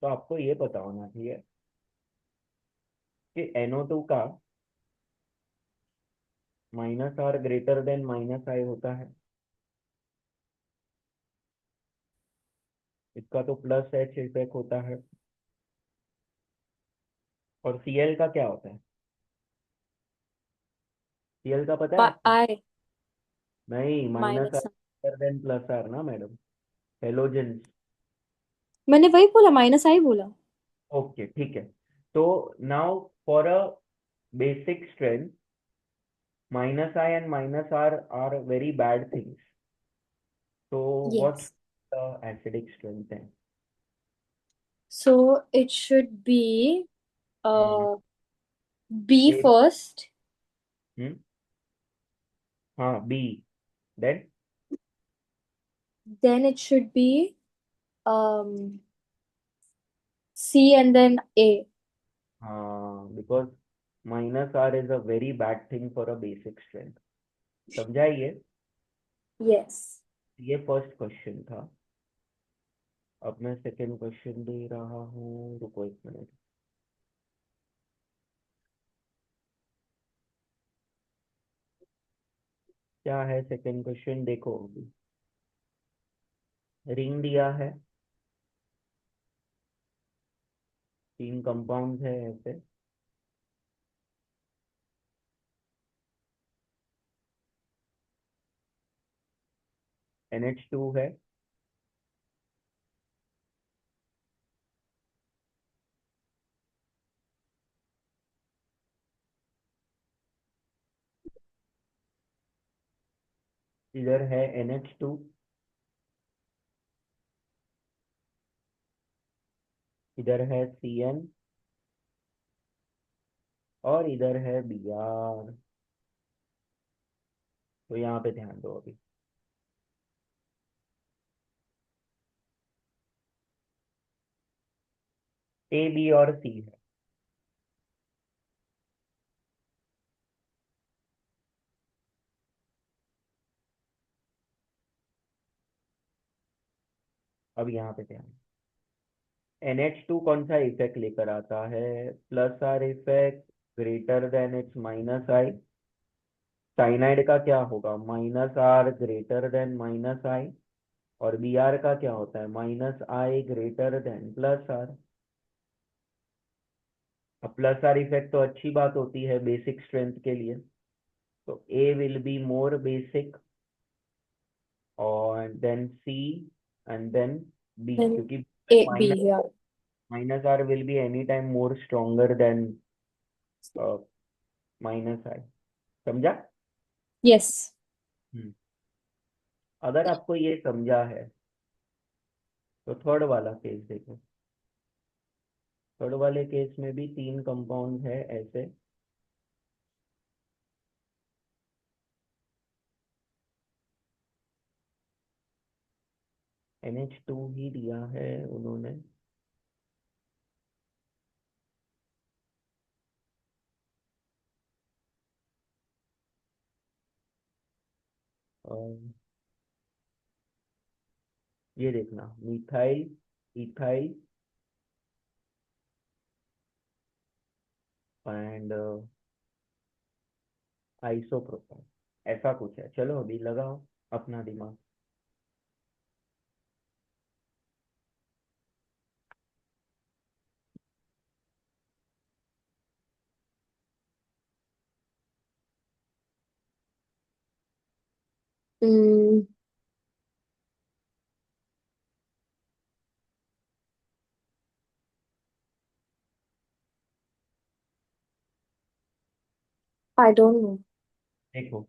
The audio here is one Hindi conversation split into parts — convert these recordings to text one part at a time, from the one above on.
तो आपको ये पता होना चाहिए कि NO2 का -R ग्रेटर देन -I होता है। इसका तो +H इफेक्ट होता है। और Cl का क्या होता है? Cl का पता है आपको? आई नहीं, -R minus. Greater than +R ना मैडम। हेलोजेंस। मैंने वही बोला, माइनस आई बोला। ओके, ठीक है। तो now for a basic strength, -I and -R are very bad things. So what yes, the acidic strength है? So it should be hmm. B A. First, hmm. हाँ, B. Then. Then it should be C and then A. हाँ, because -R is a very bad thing for a basic strength. समझाइए। यस। ये फर्स्ट क्वेश्चन था। अब मैं सेकंड क्वेश्चन दे रहा हूँ, रुको एक मिनट। क्या है सेकंड क्वेश्चन, देखो अभी। रिंग दिया है, 3 कंपाउंड है ऐसे। NH2 है, इधर है NH2, इधर है CN, और इधर है Br। तो यहाँ पे ध्यान दो अभी। A, B और C है। अब यहाँ पे ध्यान। NH2 कौन सा इफेक्ट लेकर आता है? +R effect greater than it's -I। Cyanide का क्या होगा? -R greater than -I। और Br का क्या होता है? -I greater than +R। अब +R इफेक्ट तो अच्छी बात होती है बेसिक स्ट्रेंथ के लिए। तो A will be more basic, और then C, and then B, then क्योंकि ए बी या। -R will be anytime more stronger than -I। समझा? यस। हम्म। अगर आपको ये समझा है तो थर्ड वाला केस देखो। थर्ड वाले केस में भी 3 कंपाउंड है ऐसे। NH2 ही दिया है उन्होंने। और ये देखना, मिथाइल, इथाइल एंड आइसोप्रोपाइल, ऐसा कुछ है। चलो अभी लगाओ अपना दिमाग। आई डोंट नो। देखो,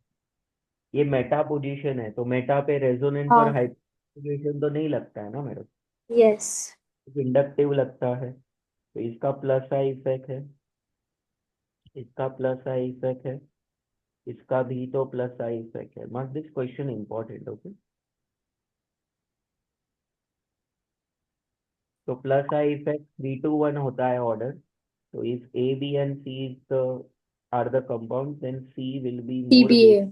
ये मेटा पोजीशन है, तो मेटा पे रेजोनेंस और हाँ। हाइपोजीशन तो नहीं लगता है ना मैडम। यस। इंडक्टिव लगता है। तो इसका +I इफेक्ट है, इसका +I इफेक्ट है, इसका भी तो +I इफेक्ट है। Must this question important, okay. तो +I इफेक्ट 3 to 1 होता है ऑर्डर। तो if A, B and C is the are the compounds, then C will be more TBA. base,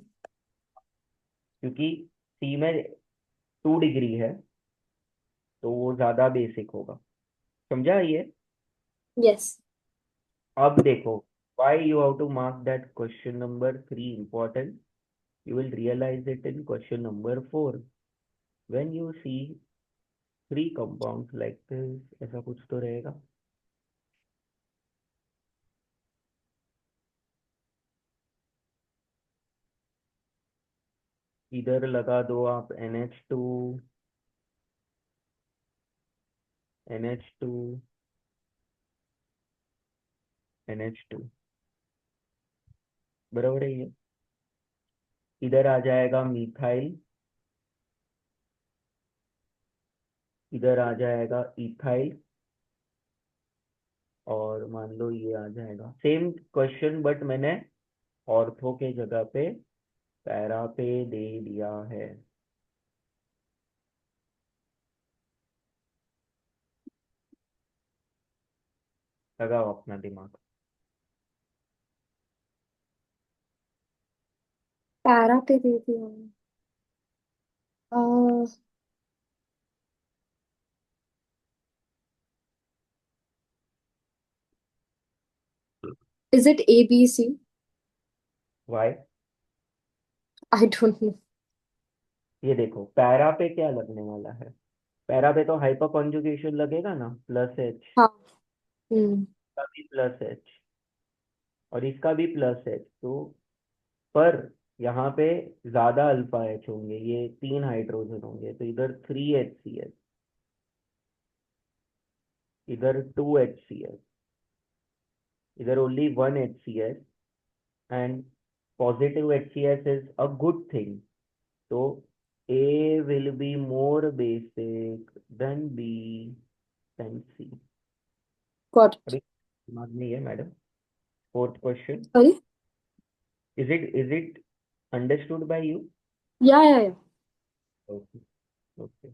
क्योंकि C में 2 डिग्री है, तो वो ज्यादा बेसिक होगा। समझा ये? Yes. अब देखो, why you have to mark that question number 3 important. You will realize it in question number 4 when you see three compounds like this. ऐसा कुछ तो रहेगा। इधर लगा दो आप NH2, NH2, NH2, बराबर है ये। इधर आ जाएगा मिथाइल, इधर आ जाएगा इथाइल, और मान लो ये आ जाएगा सेम क्वेश्चन, बट मैंने ऑर्थो के जगह पे पैरा पे दे दिया है। लगाओ अपना दिमाग। पैरा पे दे दिया। Uh, is it A, B, C? Why? I don't know. ये देखो पैरा पे क्या लगने वाला है, पैरा पे तो हाइपर कॉन्जुगेशन लगेगा ना, प्लस एच, हाँ। हम्म। का भी प्लस एच और इसका भी प्लस एच, तो पर यहाँ पे ज्यादा अल्फा एच होंगे, ये 3 हाइड्रोजन होंगे, तो इधर 3 HCl, इधर 2 HCl, इधर only 1 HCl, and positive HCl is a good thing, तो A will be more basic than B than C। Got it. अभी दिमाग में है madam. Fourth question, Sorry? Is it understood by you? Yeah, yeah, yeah. Okay, okay.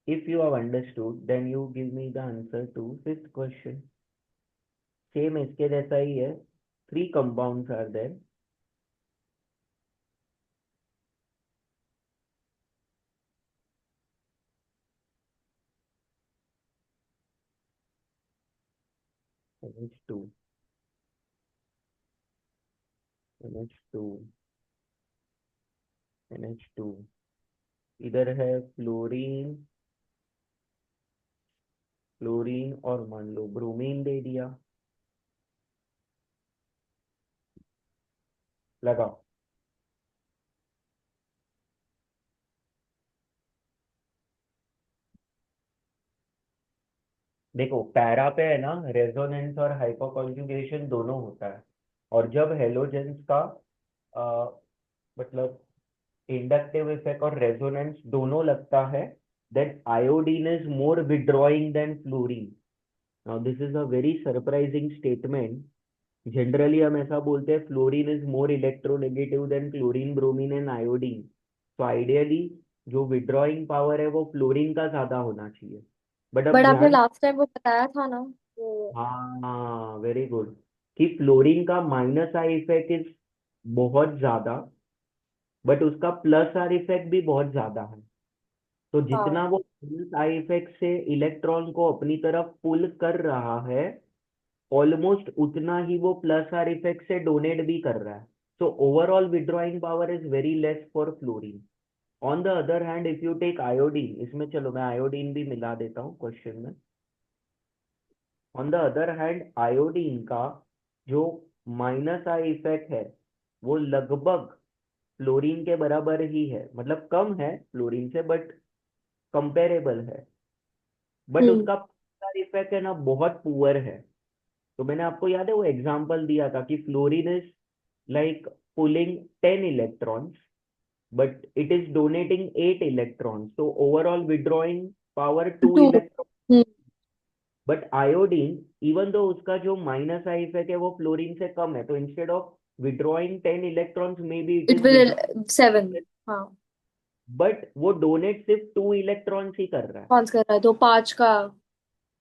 If you have understood, then you give me the answer to fifth question. Same इसके जैसा ही है, 3 compounds are there। NH2, NH2, NH2, इधर है फ्लोरीन, फ्लोरीन और मान लो ब्रोमीन दे दिया। लगाओ। देखो पैरा पे है ना, रेजोनेंस और हाइपोकॉन्जुगेशन दोनों होता है, और जब हेलोजेंस का मतलब इंडक्टिव इफेक्ट और रेजोनेंस दोनों लगता है, then iodine is more withdrawing than fluorine. Now this is a very surprising statement. Generally हम ऐसा बोलते हैं fluorine is more electronegative than chlorine, bromine and iodine. तो आइडियली जो विड्रॉइंग पावर है वो फ्लोरीन का ज्यादा होना चाहिए, बट अब बट आपने ध्यान। लास्ट टाइम वो बताया था ना, वो। हाँ वेरी गुड, कि फ्लोरीन का माइनस आई इफेक्ट इज बहुत ज्यादा, बट उसका प्लस आर इफेक्ट भी बहुत ज्यादा है। तो हाँ। जितना वो माइनस आई इफेक्ट से इलेक्ट्रॉन को अपनी तरफ पुल कर रहा है, ऑलमोस्ट उतना ही वो प्लस आर इफेक्ट से डोनेट भी कर रहा है। So overall withdrawing power is very less for fluorine. On the other hand if you take iodine, इसमें चलो मैं आयोडीन भी मिला देता हूँ क्वेश्चन में। On the other hand iodine का जो माइनस आई इफेक्ट है वो लगभग फ्लोरीन के बराबर ही है, मतलब कम है फ्लोरीन से बट कंपेरेबल है, बट हम्म। उसका इफेक्ट है ना बहुत पुअर है। तो मैंने आपको याद है वो एग्जांपल दिया था कि fluorine is like pulling 10 electrons, but it is donating 8 electrons, तो overall withdrawing power two two. Electron. Hmm. But iodine, even though उसका जो माइनस आई इफेक्ट है वो फ्लोरीन से कम है, तो instead of withdrawing 10 electrons may be it it is will withdrawing, 7। हाँ। बट वो डोनेट सिर्फ 2 इलेक्ट्रॉन्स ही कर रहा है। कौन सा कर रहा है? दो पांच का।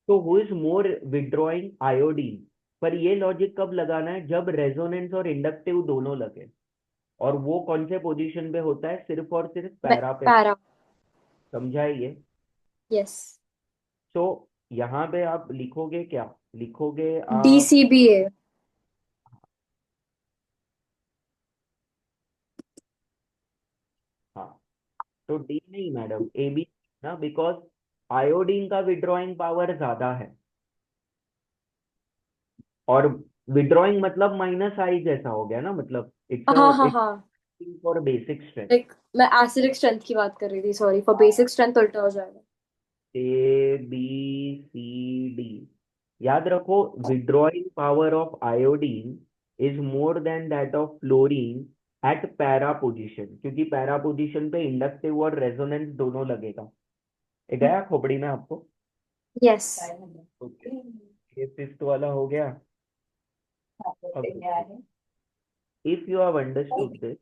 तो who is more withdrawing? Iodine. पर ये लॉजिक कब लगाना है? जब रेजोनेंस और इंडक्टिव दोनों लगे, और वो कौन से पोजीशन पे होता है? सिर्फ और सिर्फ पैरा पे। पैरा। समझाइए। यस। सो यहाँ पे आप लिखोगे क्या? लिखोगे आप, DCBA। हाँ, तो डी नहीं मैडम, ए बी ना, बिकॉज आयोडीन का विड्रॉइंग पावर ज्यादा है, और विड्रॉइंग मतलब माइनस आई जैसा हो गया ना, मतलब इट्स हाँ हाँ इट्स हाँ। For basic strength. लाइक मैं एसिडिक स्ट्रेंथ की बात कर रही थी, सॉरी, फॉर बेसिक स्ट्रेंथ उल्टा हो जाएगा। ए बी सी डी, याद रखो, withdrawing power of iodine is more than that of fluorine eight para position, क्योंकि पैरा पोजीशन पे इंडक्टिव और रेजोनेंस दोनों लगेगा। ये गया खोपड़ी में आपको? यस। ओके, ये फिफ्थ वाला हो गया। अब देखो, if you have understood this,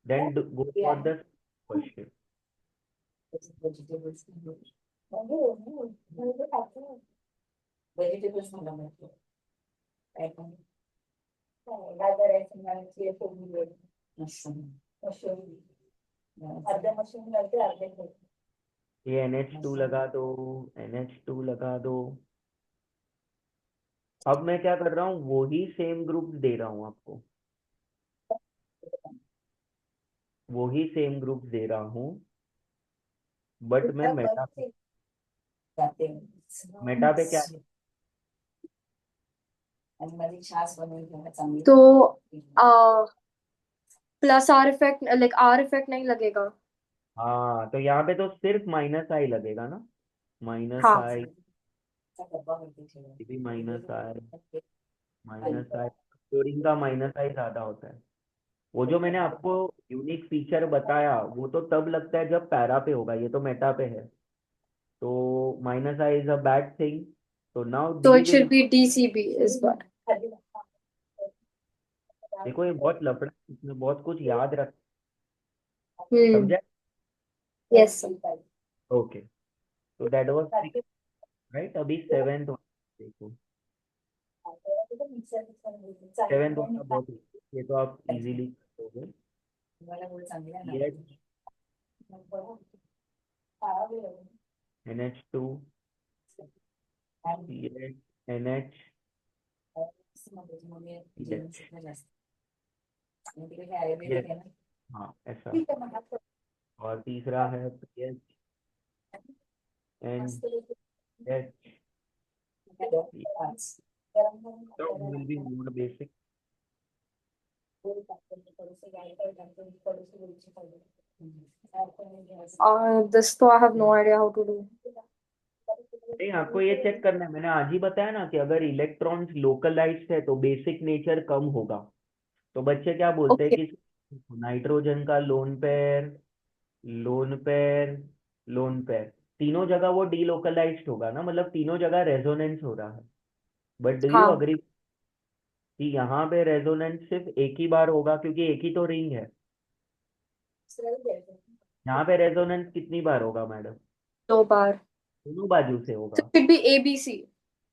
then go for the question. ये NH2 लगा दो, NH2 लगा दो। अब मैं क्या कर रहा हूँ, वो ही सेम ग्रुप्स दे रहा हूँ आपको, वो ही सेम ग्रुप्स दे रहा हूँ, बट मैं मेटा पे क्या? तो plus R effect, like are effect नहीं लगेगा। हाँ, तो यहाँ पे तो सिर्फ माइनस आई लगेगा ना, माइनस हाँ। आई, ये भी माइनस आई, माइनस आई, क्लोरीन का माइनस आई ज्यादा होता है। वो जो मैंने आपको यूनिक फीचर बताया, वो तो तब लगता है जब पैरा पे होगा, ये तो मेटा पे है, तो minus I is a bad thing, तो नाउ तो D it should will, be DCB इस बार। देखो ये बहुत लफड़ा है, इसमें बहुत कुछ याद रख, हम्म। समझे? यस। ओके, तो दैट वाज सिक्स, राइट? अभी सेवेंथ देखो, सेवेंथ वाला बहुत easy, ये तो आप इजीली करोगे। NH2, NH, CH, ये, हाँ ऐसा, और तीसरा है PH, NH, so will be more basic. This तो I have no idea how to do. नहीं, आपको ये चेक करना है, मैंने आज ही बताया ना कि अगर इलेक्ट्रॉन्स लोकलाइज्ड है तो बेसिक नेचर कम होगा। तो बच्चे क्या बोलते हैं Okay. कि नाइट्रोजन का lone pair, lone pair, lone pair, तीनों जगह वो डीलोकलाइज्ड होगा ना, मतलब तीनों जगह रेजोनेंस हो रहा है। बट डू यू हाँ। अग्री कि यहाँ पे रेजोनेंस सिर्फ एक ही बार होगा, क्योंकि एक ही तो रिंग है। यहाँ पे रेजोनेंस कितनी बार होगा मैडम? 2 बार। दोनों बाजू से So होगा। it should be ABC.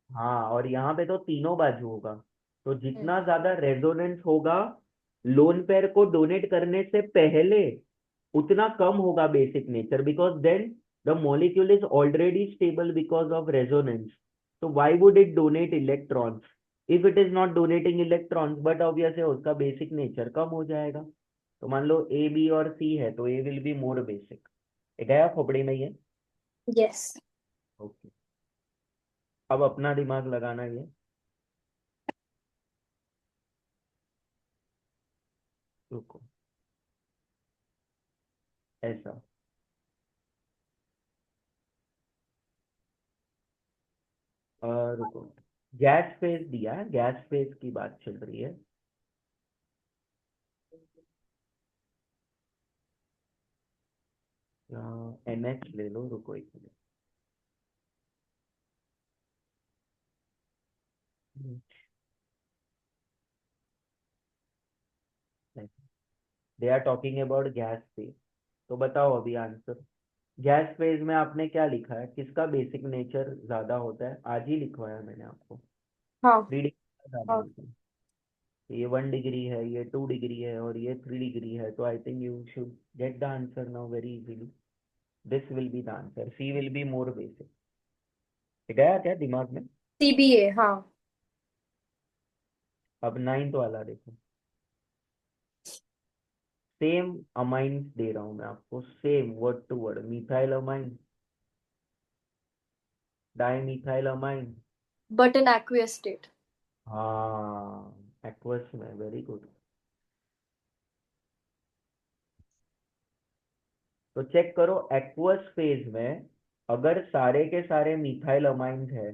हाँ, और यहाँ पे तो तीनों बाजू होगा। तो जितना ज्यादा रेजोनेंस होगा लोन पेयर को डोनेट करने से पहले, उतना कम होगा basic nature, because then the molecule is already stable because of resonance. तो why would it donate electrons if it is not donating electrons? But obvious है उसका बेसिक नेचर कम हो जाएगा। तो मान लो ए बी और सी है, तो ए विल बी मोर बेसिक। गया खोपड़ी में ये? Yes. ओके, अब अपना दिमाग लगाना ये, रुको, ऐसा, रुको, गैस फेज दिया है, गैस फेज की बात चल रही है। NH ले लो, रुको एक minute, they are talking about gas phase. तो बताओ अभी आंसर, गैस फेज में आपने क्या लिखा है, किसका बेसिक नेचर ज्यादा होता है? आज ही लिखवाया मैंने आपको, हाँ। 3 डिग्री ज्यादा हाँ। होता है। ये 1 डिग्री है, ये 2 डिग्री है, और ये 3 डिग्री है, तो I think you should get the answer now very easily. This will be the answer, C will be more basic. गया क्या दिमाग में? CBA, हाँ। अब नाइन्थ वाला देखो। सेम अमाइंस दे रहा हूं मैं आपको, same word to word, methyl amine, dimethyl amine. But in aqueous state. हाँ, एक्वस में, वेरी गुड। तो चेक करो, एक्वस फेज में अगर सारे के सारे मिथाइल अमाइंस है,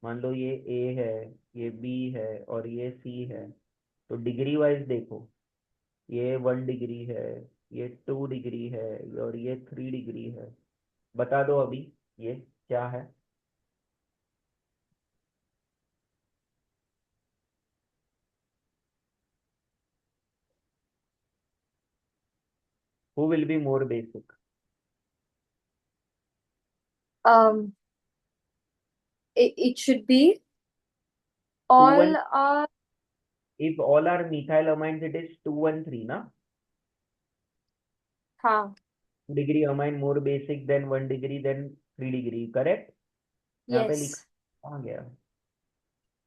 मान लो ये ए है, ये बी है और ये सी है, तो डिग्री वाइज देखो, ये 1 डिग्री है, ये 2 डिग्री है और ये 3 डिग्री है। बता दो अभी ये क्या है? Who will be more basic? um it should be two all one are, if all are methyl amines it is 2 1 3 ना। हाँ। 2 degree amine more basic than 1 degree than 3 degree, correct. यहाँ पे यस, लिखा, कहाँ गया?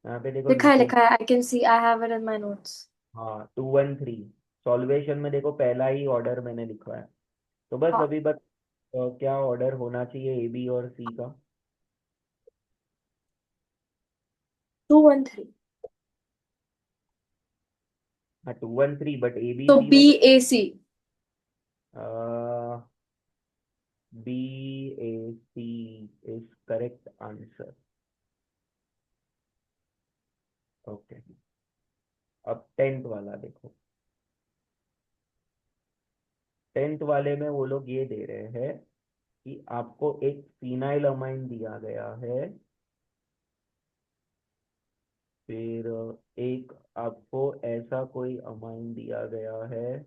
यहाँ पे देखो लिखा है नीचे। लिखा है, I can see, I have it in my notes. हाँ, 2 1 3। सॉल्वेशन में देखो पहला ही ऑर्डर मैंने लिखा है। तो बस हाँ, अभी बस क्या ऑर्डर होना चाहिए ए बी और सी का? 2 1 3। हाँ, 2 1 3, बट ए बी तो सी में BAC। B A C is correct answer. Okay, अब टेंथ वाला देखो। टेंथ वाले में वो लोग ये दे रहे हैं कि आपको एक फिनाइल अमाइन दिया गया है, फिर एक आपको ऐसा कोई अमाइन दिया गया है,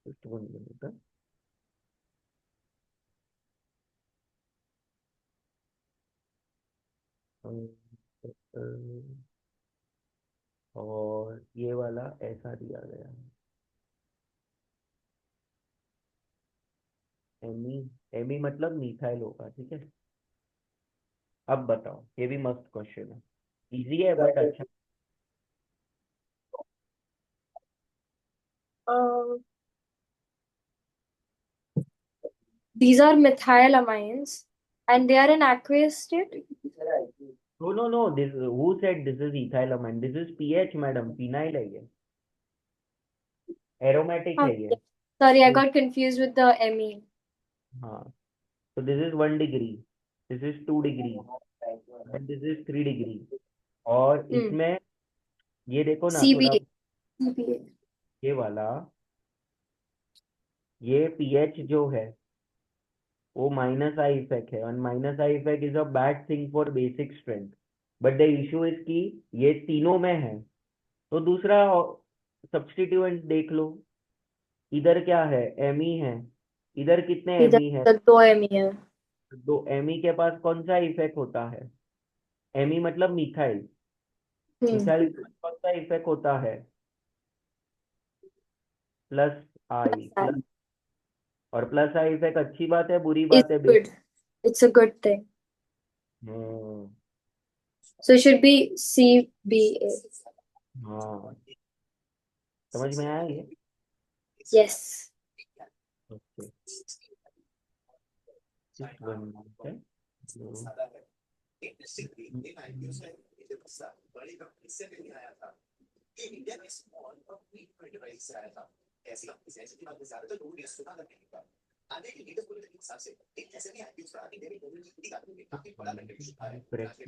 just 1 minute। और ये वाला ऐसा दिया गया है, एमी। एमी मतलब मिथाइल होगा, ठीक है। अब बताओ, ये भी मस्त क्वेश्चन है, इजी है बट अच्छा। These are methyl amines and they are in aqueous state. No no no, this who said this is ethyl amine? This is PH madam, phenyl है ये, एरोमेटिक हाँ, है ये। sorry, I तो got confused with the ME. हाँ, तो this is 1 degree, this is 2 degree and this is 3 degree. और हम्म। इसमें ये देखो ना थोड़ा, CBA, CBA। ये वाला, ये पीएच जो है वो माइनस आई इफेक्ट है, और minus I effect is a bad thing for basic strength. But the issue is कि ये तीनों में है, तो दूसरा सब्स्टिट्यूएंट देख लो। इधर क्या है? एमी है, इधर कितने इधर एमी है? इधर 2 ME है। तो एमी के पास कौन सा इफेक्ट होता है? एमी मतलब मिथाइल, हम्म। मिथाइल के पास कौन सा इफेक्ट होता है? प्लस आई प्लस। और प्लस आई इफेक्ट अच्छी बात है बुरी It's बात है good. It's a good thing. Hmm. So it should be CBA. हाँ, समझ में आया ये? Yes. Okay, just 1 minute।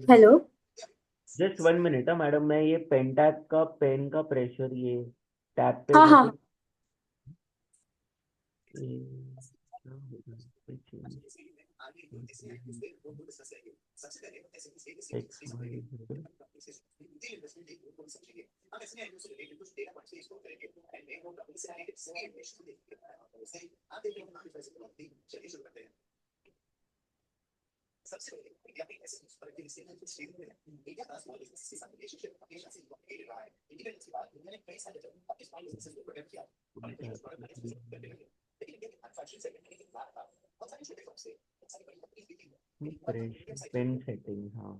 Hello. Just 1 minute है मैडम, मैं ये पेन टैप का, पेन का प्रेशर, ये टैप पे हाँ मेरे को हाँ। क्या होगा? कोई change? XY pressure pen setting, हाँ।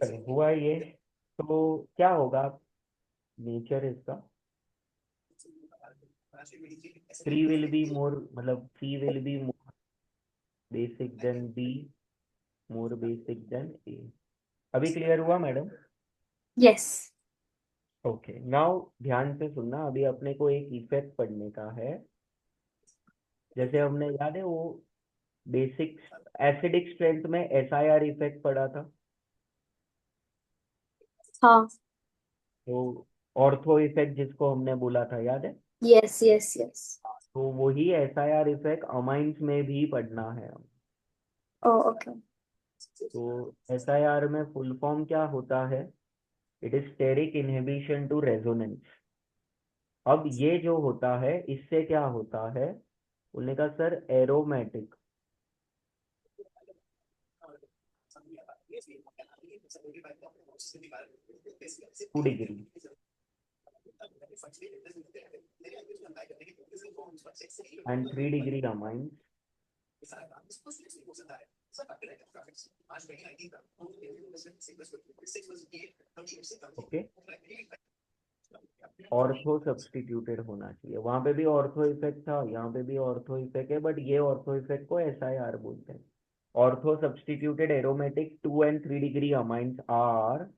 चलो, हुआ ये। तो क्या होगा नेचर इसका? थ्री विल बी मोर, मतलब C will be more basic than B, more basic than A. अभी क्लियर हुआ मैडम? यस। ओके, नाउ ध्यान से सुनना, अभी अपने को एक इफेक्ट पढ़ने का है। जैसे हमने, याद है वो बेसिक एसिडिक स्ट्रेंथ में SIR इफेक्ट पढ़ा था, हाँ। तो ऑर्थो इफेक्ट जिसको हमने बोला था, याद है? Yes yes yes. तो वही SIR इफेक्ट अमाइंस में भी पढ़ना है। Oh okay. तो SIR में फुल फॉर्म क्या होता है? It is steric inhibition to resonance. अब ये जो होता है, इससे क्या होता है? उन्होंने कहा sir aromatic 2 degree and 3 degree amine. Okay, ortho substituted होना चाहिए। वहां पे भी ऑर्थो इफेक्ट था, यहाँ पे भी ऑर्थो इफेक्ट है, बट ये ऑर्थो इफेक्ट को SIR बोलते हैं। Ortho substituted aromatic 2 and 3 degree amines are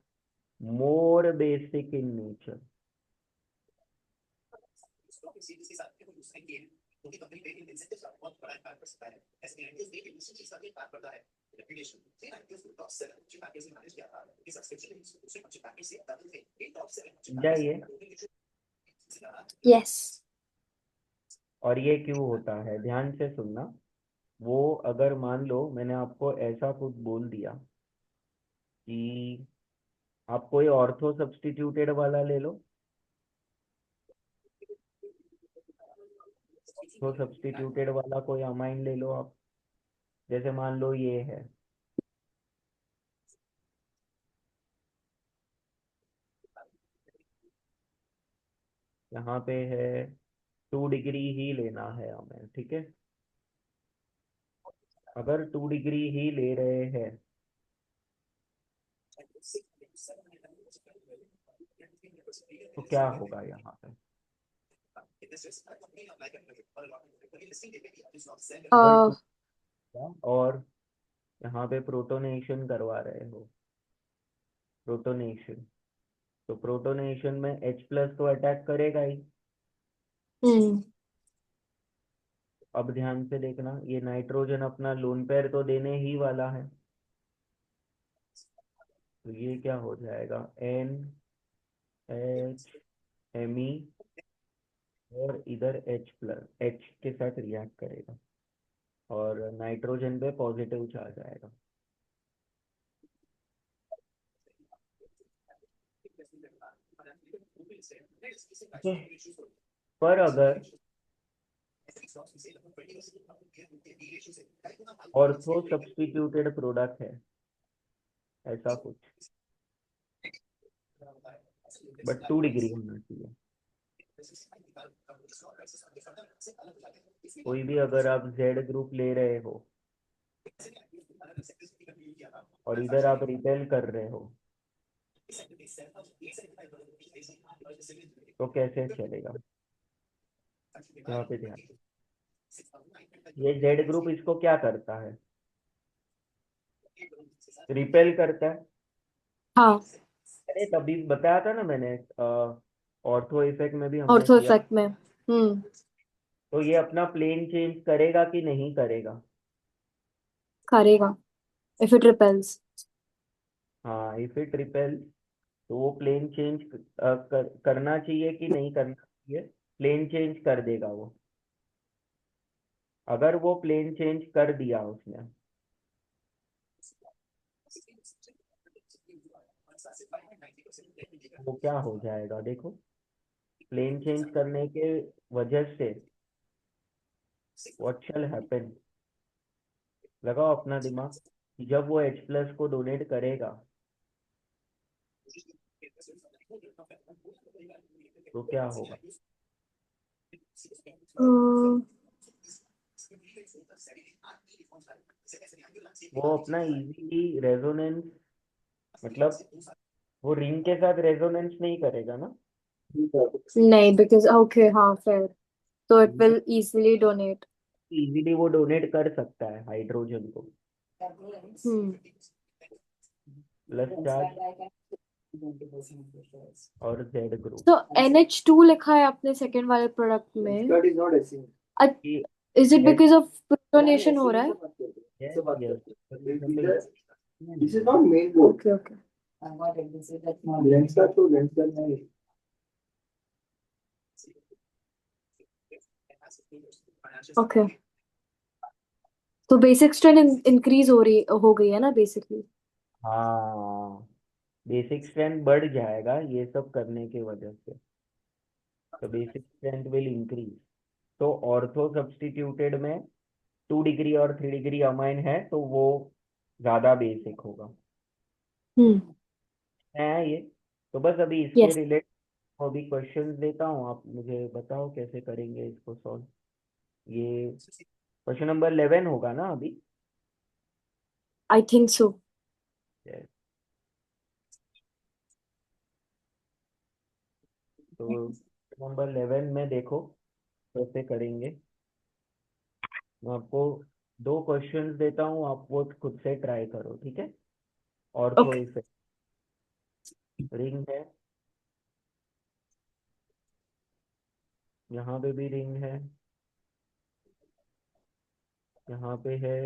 more basic in nature. जाइए। यस। और ये क्यों होता है, ध्यान से सुनना। वो अगर मान लो मैंने आपको ऐसा कुछ बोल दिया कि आप कोई ऑर्थो सब्स्टिट्यूटेड वाला ले लो, तो सब्स्टिट्यूटेड वाला कोई अमाइन ले लो आप। जैसे मान लो ये है, यहाँ पे है 2 डिग्री ही लेना है हमें, ठीक है? अगर 2 डिग्री ही ले रहे हैं तो क्या होगा यहाँ पे? अगर uh, 2 और यहाँ पे प्रोटोनेशन करवा रहे हो, प्रोटोनेशन, तो प्रोटोनेशन में H+ तो अटैक करेगा ही। हम्म। अब ध्यान से देखना, ये नाइट्रोजन अपना लोन पेयर तो देने ही वाला है, तो ये क्या हो जाएगा, NHMe, और इधर H के साथ रिएक्ट करेगा और नाइट्रोजन पे पॉजिटिव चार्ज आएगा। ठीक है? पर अगर ऑर्थो सब्स्टिट्यूटेड प्रोडक्ट है, ऐसा कुछ, बट 2 डिग्री होना चाहिए। कोई भी अगर आप Z ग्रुप ले रहे हो और इधर आप रिपेल कर रहे हो, तो कैसे चलेगा? यहाँ पे ध्यान, ये Z ग्रुप इसको क्या करता है? रिपेल करता है। हाँ। अरे तभी बताया था ना मैंने, ऑर्थो इफेक्ट में भी हमने ऑर्थो किया। इफेक्ट में। हम्म। तो ये अपना प्लेन चेंज करेगा कि नहीं करेगा? करेगा if it repels. हाँ, इफ इट रिपेल, तो वो प्लेन चेंज करना चाहिए कि नहीं करना चाहिए? प्लेन चेंज कर देगा वो। अगर वो प्लेन चेंज कर दिया उसने, वो क्या हो जाएगा देखो। प्लेन चेंज करने के वजह से व्हाट शैल हैपन, लगाओ अपना दिमाग, कि जब वो H प्लस को डोनेट करेगा तो क्या होगा? वो अपना इजीली रेजोनेंस, मतलब वो रिंग के साथ रेजोनेंस नहीं करेगा ना? नहीं, because okay, हाँ fair. So it will easily donate. Easily वो डोनेट कर सकता है हाइड्रोजन को। हम्म. प्लस चार्ज और जेड ग्रुप। So NH2 लिखा है आपने सेकेंड वाले प्रोडक्ट में. अ- कि Is it because of protonation हो रहा है? Yes yes, Okay, okay. Okay. तो बेसिक स्ट्रेंथ इंक्रीज हो गई है ना बेसिकली. हाँ, बेसिक स्ट्रेंथ बढ़ जाएगा ये सब करने की वजह से। तो बेसिक स्ट्रेंथ विल इंक्रीज। तो ऑर्थो सब्स्टिट्यूटेड में 2 डिग्री और 3 डिग्री अमाइन है, तो वो ज्यादा बेसिक होगा, हम्म. है ये। तो बस अभी इसके यस. रिलेटेड अभी क्वेश्चंस देता हूँ, आप मुझे बताओ कैसे करेंगे इसको सॉल्व। ये क्वेश्चन नंबर 11 होगा ना अभी? I think so. Yes. तो नंबर 11 में देखो कैसे करेंगे। मैं आपको 2 क्वेश्चंस देता हूँ, आप वो खुद से ट्राई करो, ठीक है? Ortho okay. इफेक्ट, रिंग है, यहाँ पे भी रिंग है, यहाँ पे है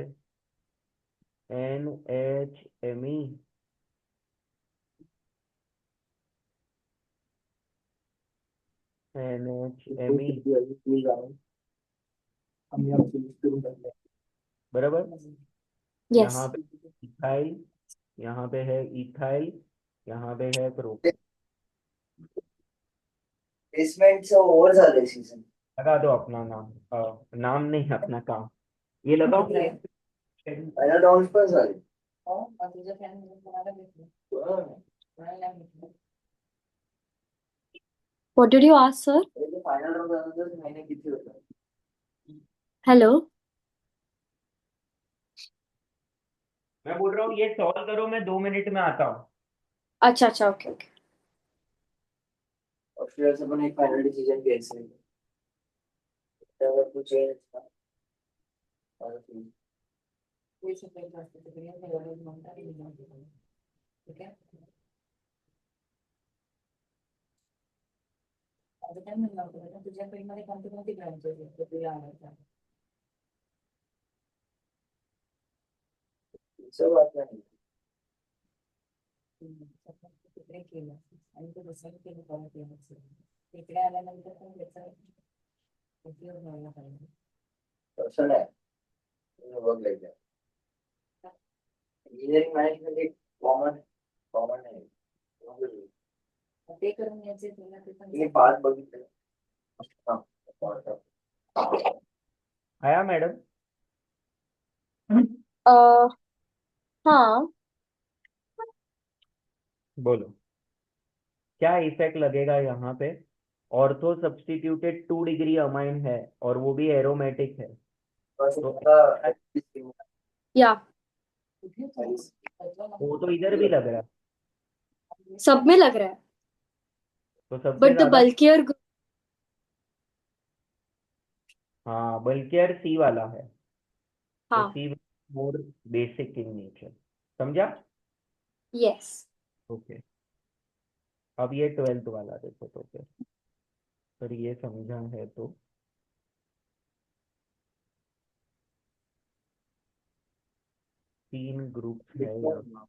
NHMe, NHMe, बराबर। यस. यहाँ पे इथाइल, यहाँ पे है इथाइल, यहाँ पे है प्रोपेन। बेसमेंट से और ज्यादा सीजन लगा दो अपना नाम, नाम नहीं, अपना काम। ये लगाओ। फाइनल राउंड पर सारे what did you ask sir? Final round अंदर मैंने कितने होता हेलो. मैं बोल रहा हूँ ये सॉल्व करो, मैं 2 मिनट में आता हूँ। अच्छा अच्छा. Okay okay. और फिर से अपन एक फाइनल डिसीजन कैसे अगर कुछ चेंज और सब बात नहीं क्वेश्चन है work like that engineering management एक कॉमन कॉमन है ये बात बगी हाँ आया मैडम? अह हाँ. बोलो क्या इफेक्ट लगेगा यहाँ पे। ऑर्थो सब्स्टिट्यूटेड 2 डिग्री अमाइन है और वो भी एरोमेटिक है, बस तो इनका या. वो तो इधर भी लग रहा है, सब में लग रहा है. तो सबसे बट द ज्यादा। बल्कियर. हाँ, बल्कि यार सी वाला है, तो हाँ. सी मोर बेसिक इन नेचर, समझा? यस. ओके, अब ये 12th वाला देखो, तो फिर ये समझा है तो तीन ग्रुप्स है यहाँ।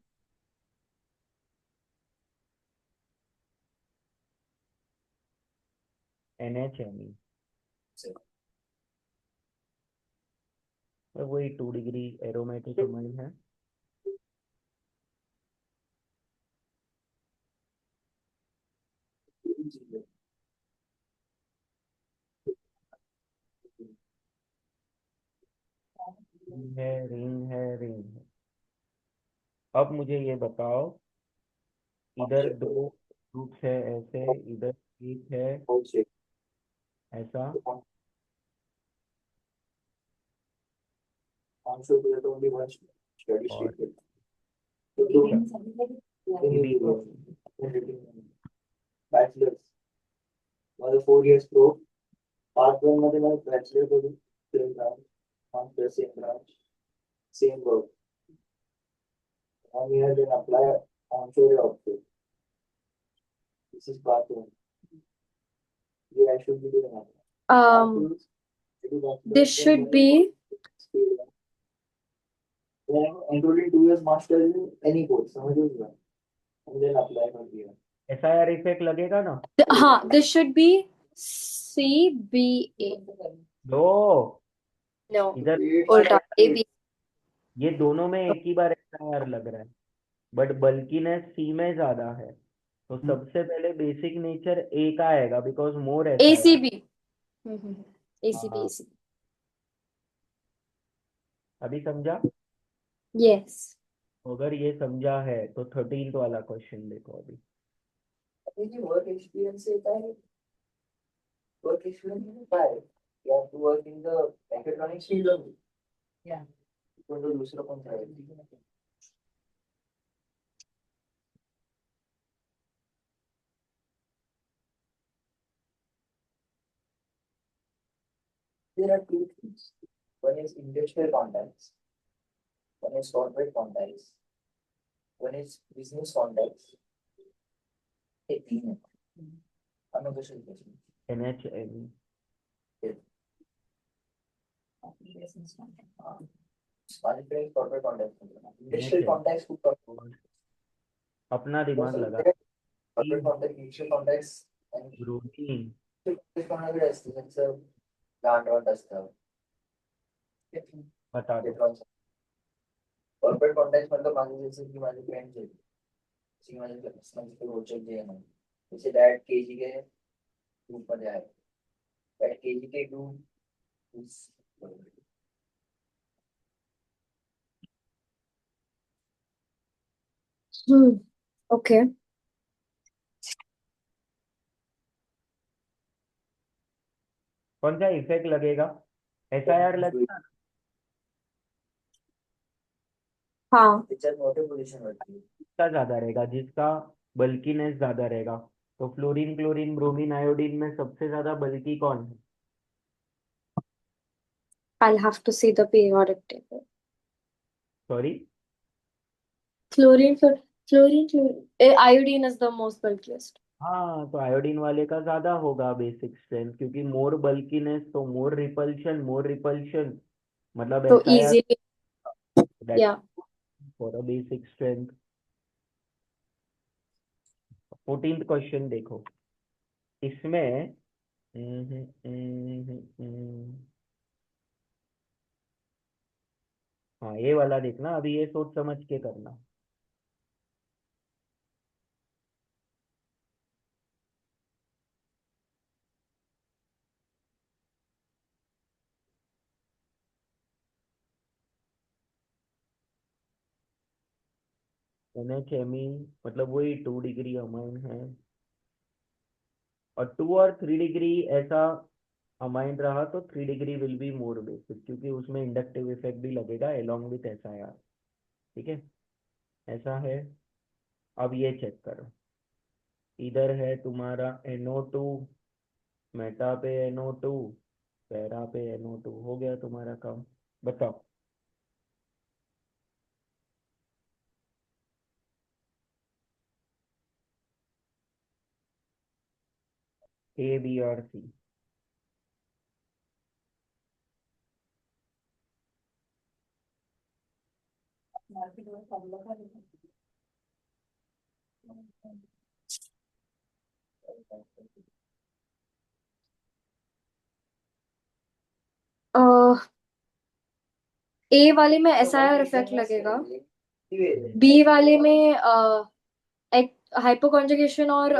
NHME, तो वही 2 डिग्री एरोमेटिक अमाइन है। रिंग है रिंग है। अब मुझे ये बताओ, इधर दो ग्रुप्स है ऐसे, इधर एक है ऐसा, और ये भी बॅचलर्स माझं 4 years pro पार्ट वन मध्ये मला बॅचलर करून same branch master same branch same work 1 year then apply onshore or offshore. This is part one. Yeah, I should be doing that. This should be then enroll in 2 years master in any course समझ लो and then apply for PR. SIR effect लगेगा ना? हाँ, this should be CBA. Low, No, इधर उल्टा AB. ये दोनों में एक ही बार SIR लग रहा है, बट बल्कीनेस C में ज्यादा है, तो सबसे पहले बेसिक नेचर A का आएगा, because more SIR। ACB. ACB, हाँ। ACB. अभी समझा? Yes. अगर ये समझा है तो 13th वाला क्वेश्चन देखो अभी। देखिए वर्क एक्सपीरियंस से होता है, वर्क एक्सपीरियंस होता है, you have to work in the mechatronics field only। Yeah। तो दूसरा कौन सा है? There are two things. One is industrial contacts, one is corporate contacts, one is business contacts। ये तीन है। Unofficial question. NHME। business contact। हाँ। Corporate corporate contacts। Industrial contacts को अपना दिमाग लगा। corporate contacts, industrial contacts and routine। कोणाकडे असते त्यांचं गाठवत असतं। बता दो। कॉर्पोरेट कॉन्टॅक्ट मतलब माझे जैसे कि माझे फ्रेंड्स हैं, जैसे माझे माझे रोचक जे आहे ना, जैसे डैड केजी के ग्रुप मध्ये आहे, डैड केजी के ग्रुप Okay. कौन सा इफेक्ट लगेगा? SIR लगेगा। हाँ, पिक्चर मोटे पोजीशन होती है, इसका ज्यादा रहेगा, जिसका बल्कीनेस ज्यादा रहेगा। तो फ्लोरीन क्लोरीन ब्रोमीन आयोडीन में सबसे ज्यादा बल्की कौन है? I'll have to see the periodic table. Sorry, Fluorine, fluorine. Iodine is the most bulkiest. हाँ, तो आयोडीन वाले का ज्यादा होगा बेसिक स्ट्रेंथ, क्योंकि मोर बल्कीनेस तो मोर रिपल्शन मतलब So SIR easily, yeah. For a basic strength. 14th question देखो, इसमें हाँ ये वाला देखना, अभी ये सोच समझ के करना। NHME मतलब वही 2 डिग्री अमाइन है, और 2 और 3 डिग्री ऐसा अमाइन रहा तो 3 degree will be more basic, क्योंकि उसमें इंडक्टिव इफेक्ट भी लगेगा एलोंग विथ SIR। ठीक है, ऐसा है। अब ये चेक करो, इधर है तुम्हारा NO2, मेटा पे NO2, पैरा पे NO2, हो गया तुम्हारा काम। बताओ। A B और C। ए वाले में एसआईआर इफेक्ट लगेगा, हम्म, बी वाले में एक हाइपोकॉन्जुगेशन और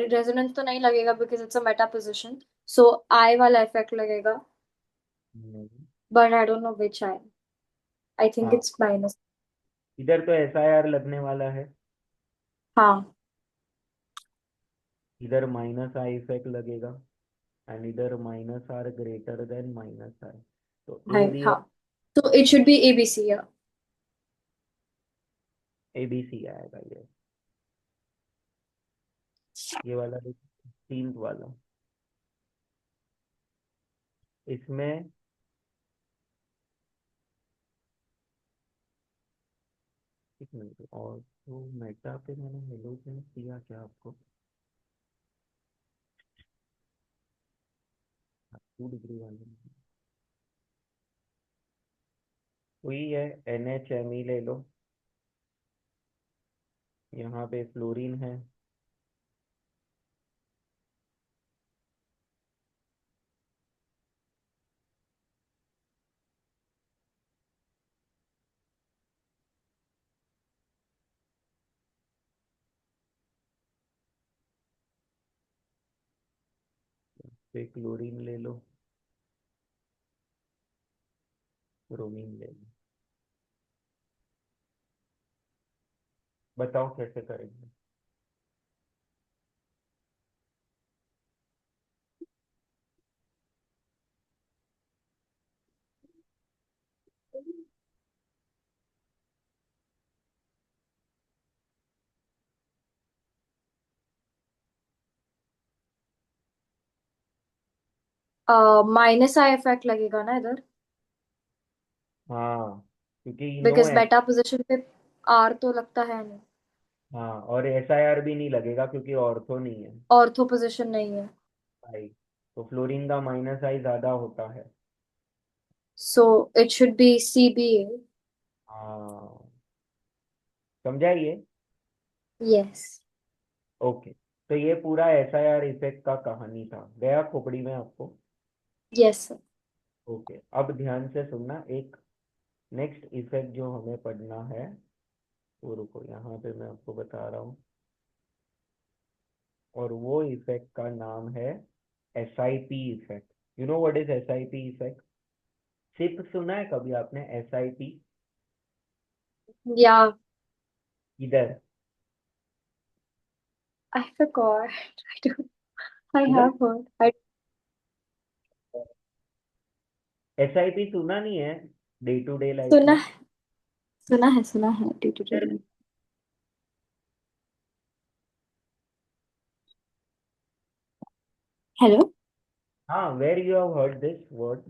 रेजोनेंस तो नहीं लगेगा because it's a meta position, so I वाला इफेक्ट लगेगा, hmm, but I don't know which I, I think हाँ इट्स माइनस। इधर तो SIR लगने वाला है, हाँ इधर -I इफेक्ट लगेगा, एंड इधर -R ग्रेटर देन -I, तो है, ए बी हाँ, तो it should be ABC. ABC आएगा ये वाला तीन वाला, इसमें एक मिनट, और तो मेटा पे मैंने हेलोजन किया क्या आपको, 2 डिग्री वाले वही है, NHMe ले लो, यहाँ पे फ्लोरीन है, पे क्लोरीन ले लो, ब्रोमीन ले लो, बताओ कैसे करेंगे। माइनस आई इफेक्ट लगेगा ना इधर, हाँ क्योंकि नो बिकॉज मेटा पोजिशन पे आर तो लगता है नहीं, हाँ और SIR भी नहीं लगेगा क्योंकि ऑर्थो नहीं है ऑर्थो पोजिशन नहीं है, आई, तो फ्लोरीन का -I ज्यादा होता है। So it should B CBA. हाँ समझा ये, यस। ओके, तो ये पूरा SIR इफेक्ट का कहानी था, गया खोपड़ी में आपको। Yes sir. ओके, अब ध्यान से सुनना, एक नेक्स्ट इफेक्ट जो हमें पढ़ना है, वो रुको यहाँ पे मैं आपको बता रहा हूँ, और वो इफेक्ट का नाम है SIP effect. You know what is SIP effect? SIP सुना है कभी आपने SIP? या इधर, आई फॉरगॉट, आई डोंट, आई सुना, हैव हर्ड, आई SIP सुना नहीं है डे टू डे लाइफ सुना में? है, सुना है डी टू डी। हेलो। हाँ, where you have heard this word?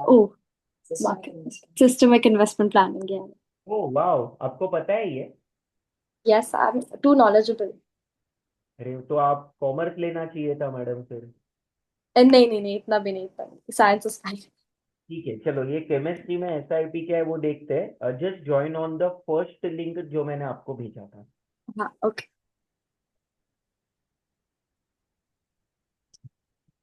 Oh, systemic investment planning, या ओ वाओ, आपको पता है ये? Yes, I am too knowledgeable. अरे तो आप कॉमर्स लेना चाहिए था मैडम फिर। नहीं नहीं नहीं, इतना भी नहीं, इतना नहीं, साइंस इज फाइन। ठीक है, चलो ये केमिस्ट्री में SIP क्या है वो देखते हैं, just join on the first link जो मैंने आपको भेजा था। हाँ ओके।